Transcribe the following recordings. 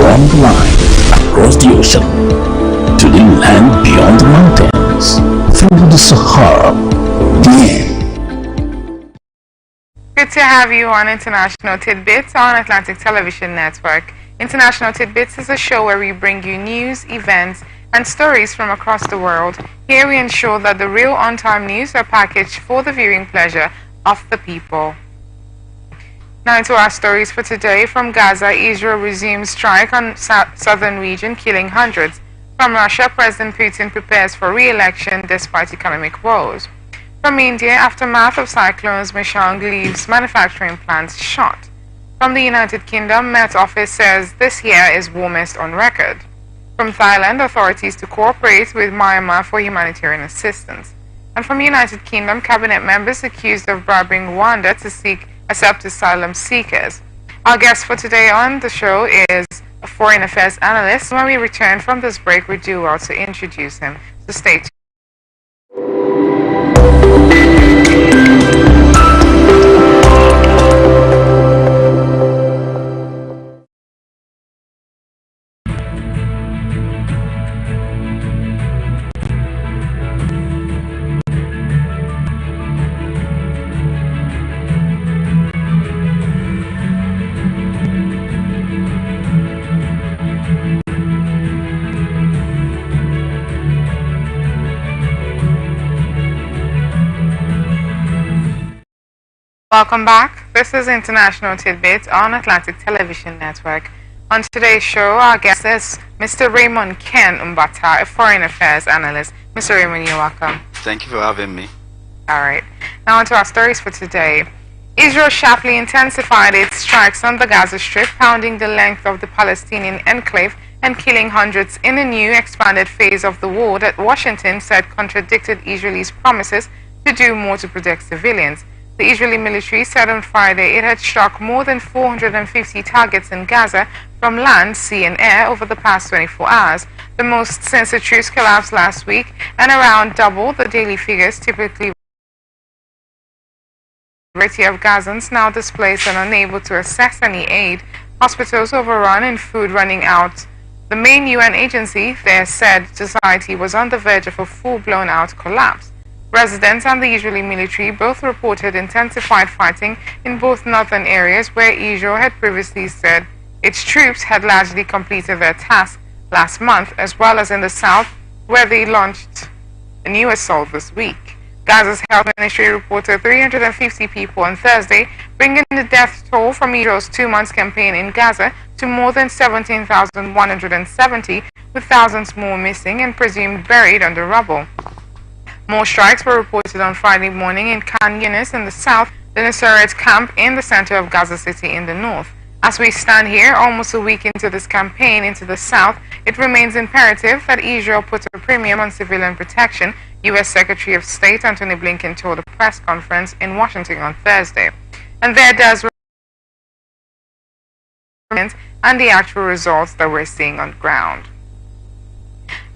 along the line, across the ocean, to the land beyond the mountains, through the Sahara. Good to have you on International Tit Bits on Atlantic Television Network. International Tit Bits is a show where we bring you news, events, and stories from across the world. Here we ensure that the real on-time news are packaged for the viewing pleasure of the people. Now into our stories for today. From Gaza, Israel resumes strike on southern region, killing hundreds. From Russia, President Putin prepares for re-election despite economic woes. From India, aftermath of cyclones Meshang leaves manufacturing plants shut. From the United Kingdom, Met Office says this year is warmest on record. From Thailand, authorities to cooperate with Myanmar for humanitarian assistance. And from United Kingdom, cabinet members accused of bribing Rwanda to accept asylum seekers. Our guest for today on the show is a foreign affairs analyst. When we return from this break, we do well to introduce him. So stay tuned. Welcome back. This is International Tit Bits on Atlantic Television Network. On today's show, our guest is Mr. Raymond Ken Umbata, a foreign affairs analyst. Mr. Raymond, you're welcome. Thank you for having me. All right. Now on to our stories for today. Israel sharply intensified its strikes on the Gaza Strip, pounding the length of the Palestinian enclave and killing hundreds in a new expanded phase of the war that Washington said contradicted Israel's promises to do more to protect civilians. The Israeli military said on Friday it had struck more than 450 targets in Gaza from land, sea, and air over the past 24 hours, the most since the truce collapsed last week, and around double the daily figures typically. The majority of Gazans now displaced and unable to access any aid, hospitals overrun, and food running out. The main UN agency there said society was on the verge of a full-blown out collapse. Residents and the Israeli military both reported intensified fighting in both northern areas where Israel had previously said its troops had largely completed their task last month, as well as in the south where they launched a new assault this week. Gaza's health ministry reported 350 people on Thursday, bringing the death toll from Israel's 2 months campaign in Gaza to more than 17,170, with thousands more missing and presumed buried under rubble. More strikes were reported on Friday morning in Khan Yunis in the south, the Nusayrat camp in the center of Gaza City in the north. As we stand here, almost a week into this campaign into the south, it remains imperative that Israel put a premium on civilian protection, U.S. Secretary of State Antony Blinken told a press conference in Washington on Thursday. And there does and the actual results that we're seeing on ground.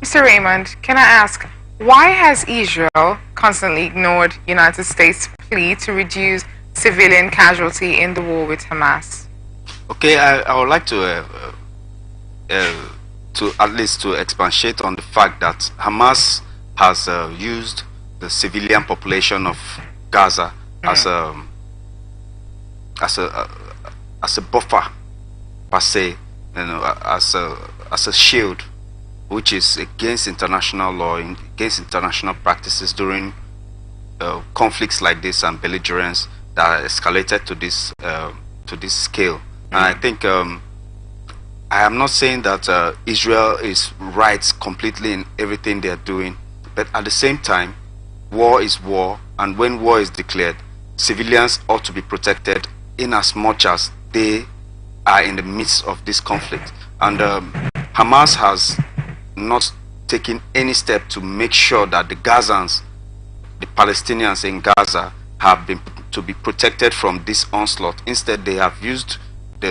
Mr. Raymond, can I ask, why has Israel constantly ignored United States' plea to reduce civilian casualty in the war with Hamas? Okay, I would like to at least to expatiate on the fact that Hamas has used the civilian population of Gaza as a buffer, per se, as a shield, which is against international law, against international practices during conflicts like this and belligerence that escalated to this scale. And I think I am not saying that Israel is right completely in everything they are doing, but at the same time, war is war, and when war is declared, civilians ought to be protected in as much as they are in the midst of this conflict. And Hamas has not taken any step to make sure that the Gazans, the Palestinians in Gaza, have been to be protected from this onslaught. Instead, they have used